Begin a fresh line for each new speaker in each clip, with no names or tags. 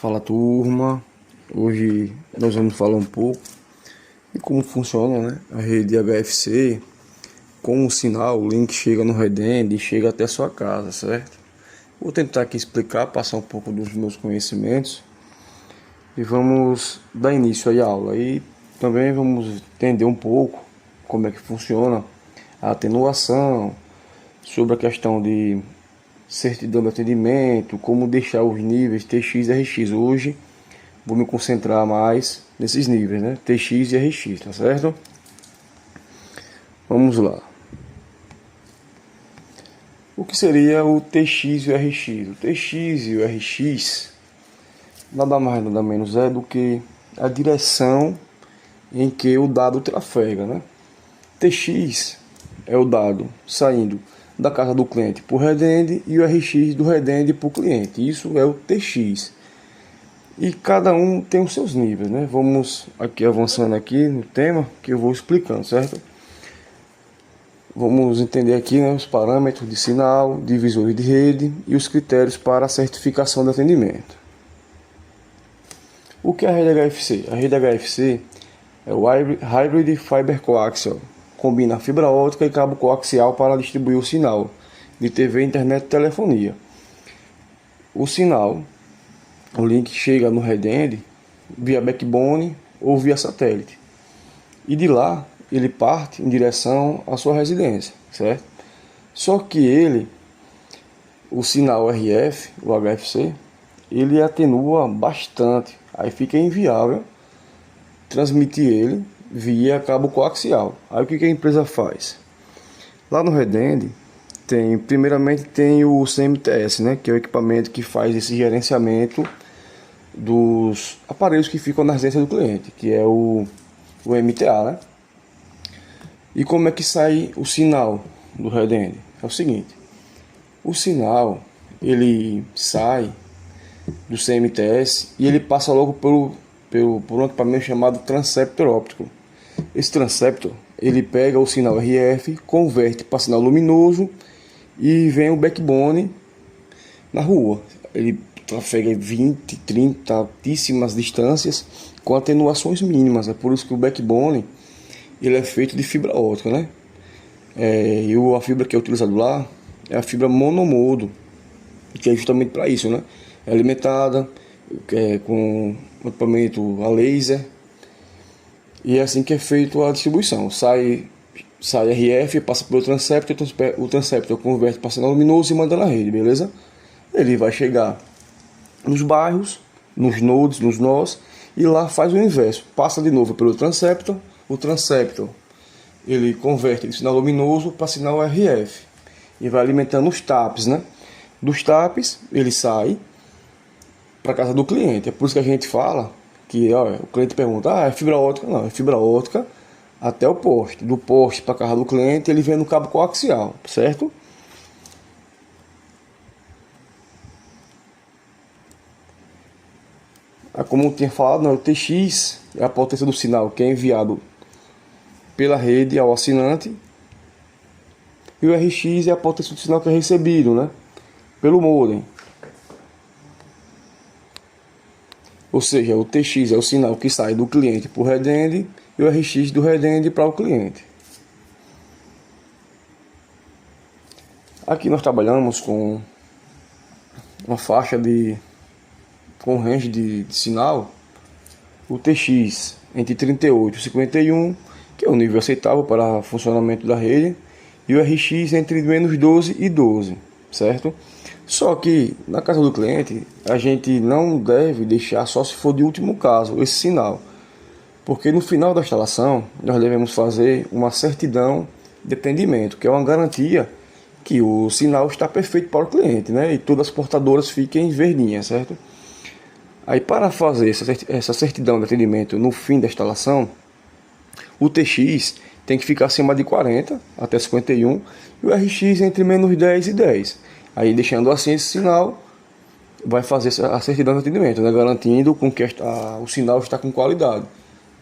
Fala turma, hoje nós vamos falar um pouco de como funciona, né, a rede HFC, com o sinal, o link chega no redend e chega até a sua casa, certo? Vou tentar aqui explicar, passar um pouco dos meus conhecimentos e vamos dar início aí à aula. E também vamos entender um pouco como é que funciona a atenuação, sobre a questão de certidão de atendimento, como deixar os níveis TX e RX. Hoje vou me concentrar mais nesses níveis, né? TX e RX, tá certo? Vamos lá. O que seria o TX e o RX? O TX e o RX nada mais nada menos é do que a direção em que o dado trafega, né? TX é o dado saindo da casa do cliente para o redend e o RX do redend para o cliente. Isso é o TX. E cada um tem os seus níveis, né? Vamos aqui avançando aqui no tema que eu vou explicando, certo? Vamos entender aqui, né, os parâmetros de sinal, divisores de rede e os critérios para a certificação de atendimento. O que é a rede HFC? A rede HFC é o Hybrid Fiber Coaxial. Combina fibra ótica e cabo coaxial para distribuir o sinal de TV, internet e telefonia. O sinal, o link chega no redend via backbone ou via satélite. E de lá ele parte em direção à sua residência, certo? Só que o sinal RF, o HFC, ele atenua bastante. Aí fica inviável transmitir ele via cabo coaxial. Aí o que a empresa faz? Lá no redend primeiramente tem o CMTS, né, que é o equipamento que faz esse gerenciamento dos aparelhos que ficam na residência do cliente, que é o MTA, né? E como é que sai o sinal do redend? É o seguinte: o sinal ele sai do CMTS e ele passa logo por um equipamento chamado transceptor óptico. Esse transceptor ele pega o sinal RF, converte para sinal luminoso e vem o backbone na rua. Ele trafega 20, 30, altíssimas distâncias com atenuações mínimas. É por isso que o backbone ele é feito de fibra óptica, né? E a fibra que é utilizada lá é a fibra monomodo, que é justamente para isso, né? É alimentada com equipamento a laser. E é assim que é feito a distribuição. Sai RF, passa pelo transceptor, o transceptor converte para sinal luminoso e manda na rede, beleza? Ele vai chegar nos bairros, nos nodes, nos nós, e lá faz o inverso. Passa de novo pelo transceptor, o transceptor ele converte de sinal luminoso para sinal RF e vai alimentando os TAPs, né? Dos TAPs ele sai para casa do cliente. É por isso que a gente fala que o cliente pergunta: é fibra ótica? Não, é fibra ótica até o poste. Do poste para a casa do cliente ele vem no cabo coaxial, certo? Como eu tinha falado, o TX é a potência do sinal que é enviado pela rede ao assinante, e o RX é a potência do sinal que é recebido, né, pelo modem. Ou seja, o TX é o sinal que sai do cliente para o redend e o RX do redend para o cliente. Aqui nós trabalhamos com uma faixa com range de sinal, o TX entre 38 e 51, que é o nível aceitável para funcionamento da rede, e o RX entre menos 12 e 12, certo? Só que na casa do cliente a gente não deve deixar, só se for de último caso, esse sinal, porque no final da instalação nós devemos fazer uma certidão de atendimento, que é uma garantia que o sinal está perfeito para o cliente, né? E todas as portadoras fiquem verdinhas, certo? Aí para fazer essa certidão de atendimento no fim da instalação, o TX tem que ficar acima de 40 até 51 e o RX entre menos 10 e 10. Aí deixando assim esse sinal, vai fazer a certidão de atendimento, né? Garantindo com que o sinal está com qualidade.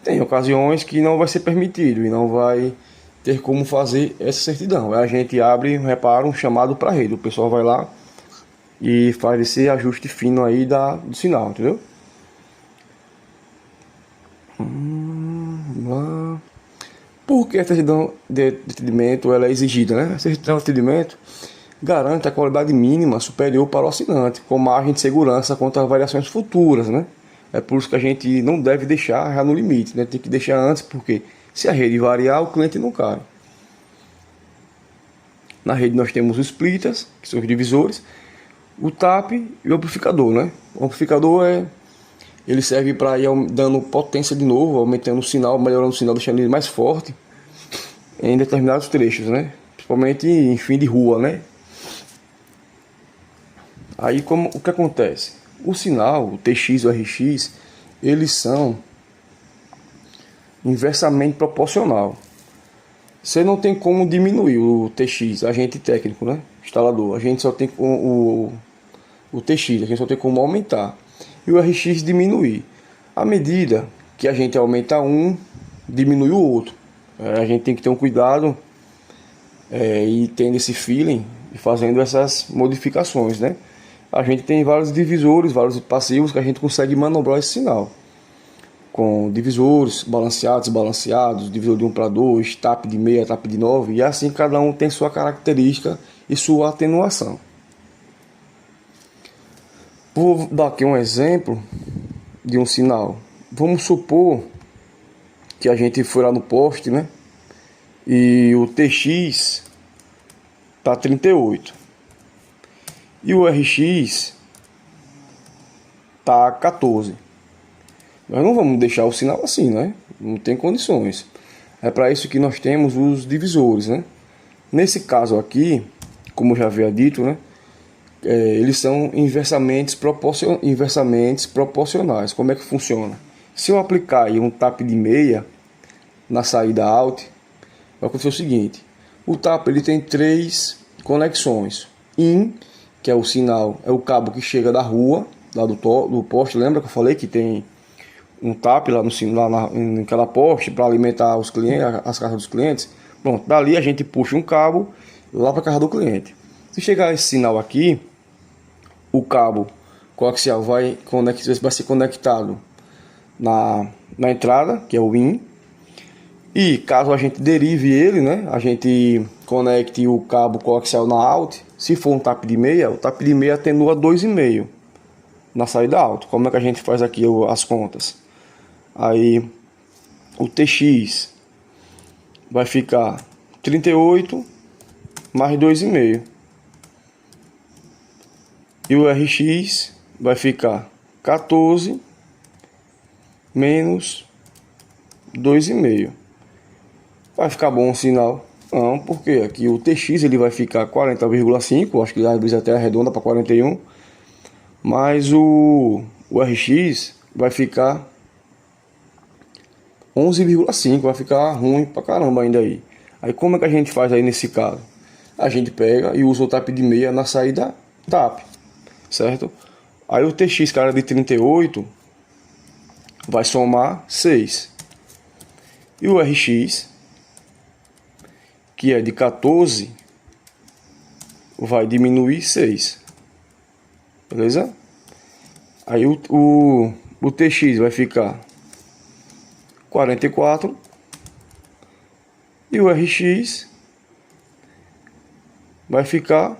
Tem ocasiões que não vai ser permitido e não vai ter como fazer essa certidão. Aí a gente abre, repara, um chamado para a rede. O pessoal vai lá e faz esse ajuste fino aí do sinal, entendeu? Por que a certidão de atendimento ela é exigida, né? A certidão de atendimento garante a qualidade mínima superior para o assinante, com margem de segurança contra variações futuras, né? É por isso que a gente não deve deixar já no limite, né? Tem que deixar antes, porque se a rede variar, o cliente não cai. Na rede nós temos os splitters, que são os divisores, o tap e o amplificador, né? O amplificador ele serve para ir dando potência de novo, aumentando o sinal, melhorando o sinal, deixando ele mais forte em determinados trechos, né? Principalmente em fim de rua, né? Aí o que acontece? O sinal, o TX e o RX, eles são inversamente proporcional. Você não tem como diminuir o TX, agente técnico, né? Instalador. A gente só tem o TX, a gente só tem como aumentar. E o RX diminuir. À medida que a gente aumenta um, diminui o outro. A gente tem que ter um cuidado e tendo esse feeling e fazendo essas modificações, né? A gente tem vários divisores, vários passivos que a gente consegue manobrar esse sinal. Com divisores balanceados, desbalanceados, divisor de 1 para 2, tap de 6, tap de 9, e assim cada um tem sua característica e sua atenuação. Vou dar aqui um exemplo de um sinal. Vamos supor que a gente foi lá no poste, né? E o TX tá 38 e o RX tá 14. Nós não vamos deixar o sinal assim, né? Não tem condições. É para isso que nós temos os divisores, né? Nesse caso aqui, como eu já havia dito, né? Eles são inversamente proporcionais. Como é que funciona? Se eu aplicar aí um tap de meia na saída out, vai acontecer o seguinte: o tap ele tem 3 conexões. In, que é o sinal, é o cabo que chega da rua, lá do poste. Lembra que eu falei que tem um tap lá naquela poste para alimentar os clientes, as casas dos clientes? Pronto, dali a gente puxa um cabo lá para a casa do cliente. Se chegar esse sinal aqui, o cabo coaxial vai ser conectado na entrada, que é o in. E caso a gente derive ele, né, a gente conecte o cabo coaxial na out. Se for um tap de meia, o tap de meia atenua 2,5 na saída out. Como é que a gente faz aqui as contas? Aí o TX vai ficar 38 mais 2,5. E o RX vai ficar 14 menos 2,5. Vai ficar bom o sinal? Não, porque aqui o TX ele vai ficar 40,5, acho que às vezes até arredonda para 41, mas o RX vai ficar 11,5, vai ficar ruim pra caramba ainda aí. Aí como é que a gente faz aí nesse caso? A gente pega e usa o tap de meia na saída tap, certo? Aí o TX, cara, de 38 vai somar 6. E o RX, que é de 14, vai diminuir 6. Beleza? Aí o TX vai ficar 44 e o RX vai ficar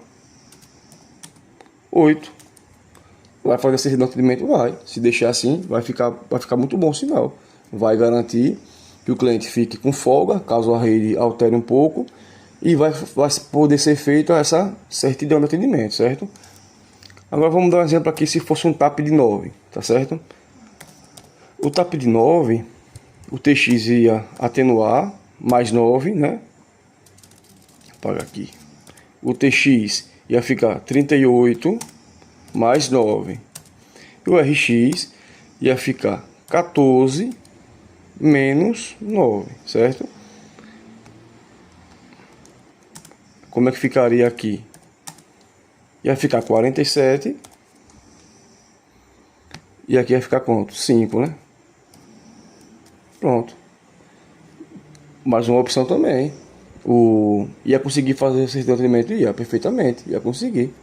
8. Vai fazer esse atendimento? Vai. Se deixar assim, vai ficar muito bom o sinal. Vai garantir que o cliente fique com folga, caso a rede altere um pouco, e vai poder ser feita essa certidão de atendimento, certo? Agora vamos dar um exemplo aqui se fosse um tap de 9, tá certo? O tap de 9, o TX ia atenuar, mais 9, né? Apaga aqui. O TX ia ficar 38 mais 9. E o RX ia ficar 14 menos 9, certo? Como é que ficaria aqui? Ia ficar 47. E aqui ia ficar quanto? 5, né? Pronto. Mais uma opção também. Ia conseguir fazer esse atendimento? Ia, perfeitamente. Ia conseguir.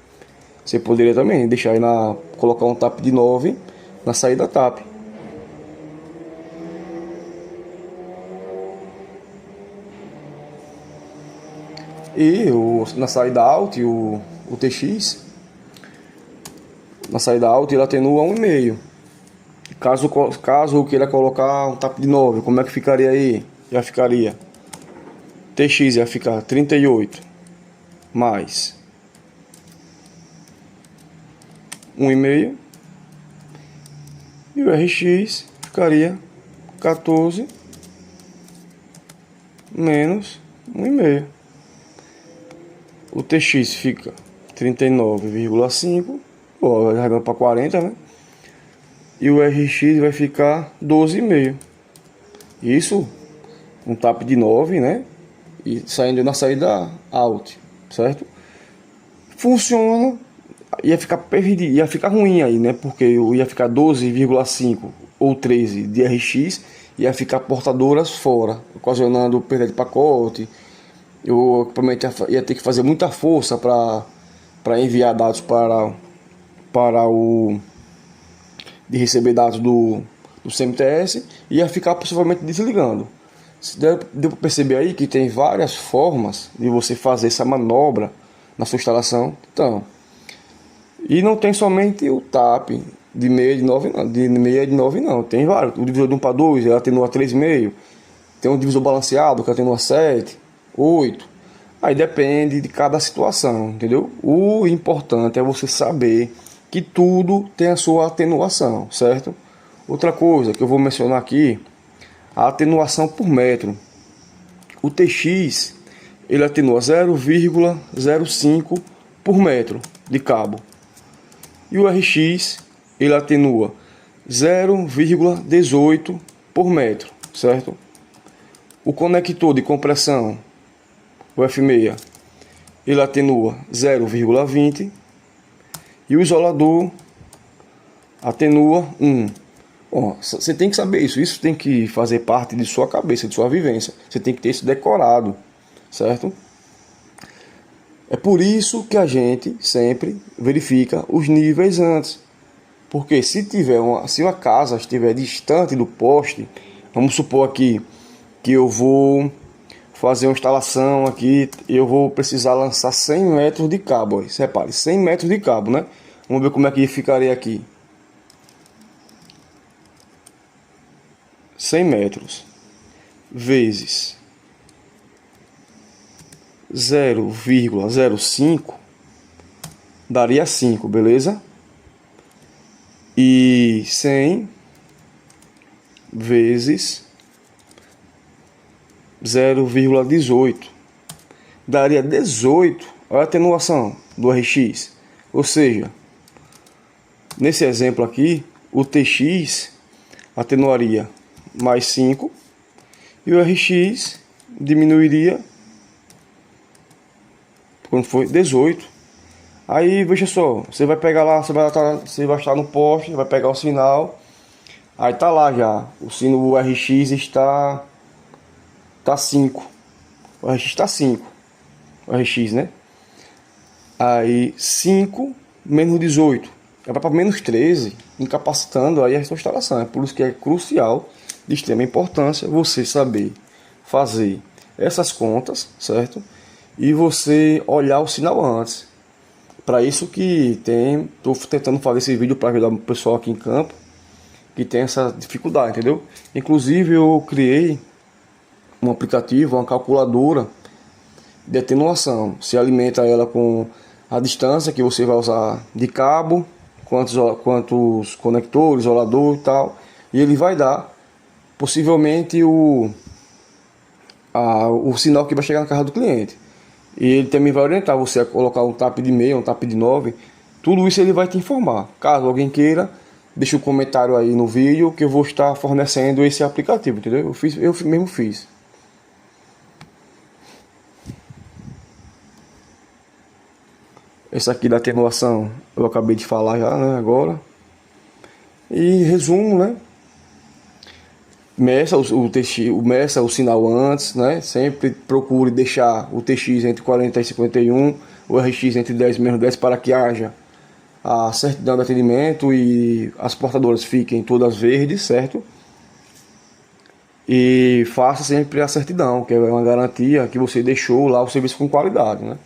Você poderia também deixar aí colocar um tap de 9 na saída tap. E na saída out, o TX, na saída out ele atenua 1,5. Caso eu queira colocar um tap de 9, como é que ficaria aí? Já ficaria TX ia ficar 38 mais 1,5 e o RX ficaria 14 menos 1,5. O TX fica 39,5, arredondando para 40, né? E o RX vai ficar 12,5. Isso, um tap de 9, né? E saindo na saída out, certo? Funciona. Ia ficar perdido, ia ficar ruim aí, né? Porque eu ia ficar 12,5 ou 13 de RX, ia ficar portadoras fora, ocasionando perda de pacote. O equipamento ia ter que fazer muita força para enviar dados para o de receber dados do CMTS, e ia ficar possivelmente desligando. Deu para perceber aí que tem várias formas de você fazer essa manobra na sua instalação. Então, e não tem somente o TAP de meia de 9 não, de meia de 9 não, tem vários. O divisor de 1 para 2, ele atenua 3,5. Tem um divisor balanceado que atenua 7, 8. Aí depende de cada situação, entendeu? O importante é você saber que tudo tem a sua atenuação, certo? Outra coisa que eu vou mencionar aqui, a atenuação por metro. O TX, ele atenua 0,05 por metro de cabo. E o RX, ele atenua 0,18 por metro, certo? O conector de compressão, o F6, ele atenua 0,20 e o isolador atenua 1. Bom, você tem que saber isso. Isso tem que fazer parte de sua cabeça, de sua vivência. Você tem que ter isso decorado, certo? É por isso que a gente sempre verifica os níveis antes. Porque se uma casa estiver distante do poste, vamos supor aqui que eu vou fazer uma instalação aqui, eu vou precisar lançar 100 metros de cabo. Aí, repare, 100 metros de cabo, né? Vamos ver como é que ficaria aqui. 100 metros vezes 0,05 daria 5, beleza? E 100 vezes 0,18 daria 18. Olha a atenuação do RX. Ou seja, nesse exemplo aqui, o TX atenuaria mais 5 e o RX diminuiria quando foi 18. Aí veja só, você vai pegar lá, você vai estar no poste, vai pegar o sinal, aí tá lá já, o RX está 5, o RX está 5, o RX, né? Aí 5 menos 18 vai para menos 13, incapacitando aí a sua instalação. É por isso que é crucial, de extrema importância, você saber fazer essas contas, certo? E você olhar o sinal antes. Para isso que estou tentando fazer esse vídeo para ajudar o pessoal aqui em campo que tem essa dificuldade, entendeu? Inclusive eu criei um aplicativo, uma calculadora de atenuação. Se alimenta ela com a distância que você vai usar de cabo, quantos conectores, isolador e tal, e ele vai dar possivelmente o sinal que vai chegar na casa do cliente. E ele também vai orientar você a colocar um tap de meia, um tap de 9. Tudo isso ele vai te informar. Caso alguém queira, deixa um comentário aí no vídeo que eu vou estar fornecendo esse aplicativo, entendeu? Eu mesmo fiz. Esse aqui da atenuação eu acabei de falar já, né, agora. E resumo, né? Meça meça o sinal antes, né? Sempre procure deixar o TX entre 40 e 51, o RX entre 10 e menos 10 para que haja a certidão de atendimento e as portadoras fiquem todas verdes, certo? E faça sempre a certidão, que é uma garantia que você deixou lá o serviço com qualidade, né?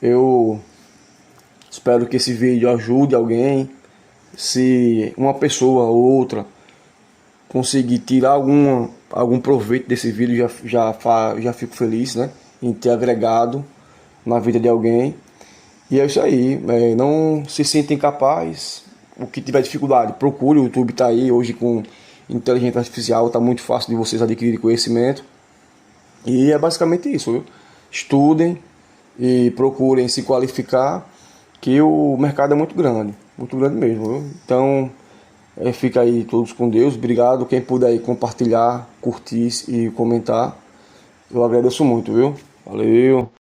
Eu espero que esse vídeo ajude alguém. Se uma pessoa ou outra conseguir tirar algum proveito desse vídeo, já fico feliz, né? Em ter agregado na vida de alguém. E é isso aí, não se sentem incapazes. O que tiver dificuldade, procure, o YouTube está aí hoje com inteligência artificial, está muito fácil de vocês adquirirem conhecimento. E é basicamente isso, viu? Estudem e procurem se qualificar, que o mercado é muito grande mesmo, viu? Então, fica aí todos com Deus, obrigado. Quem puder aí compartilhar, curtir e comentar, eu agradeço muito, viu? Valeu!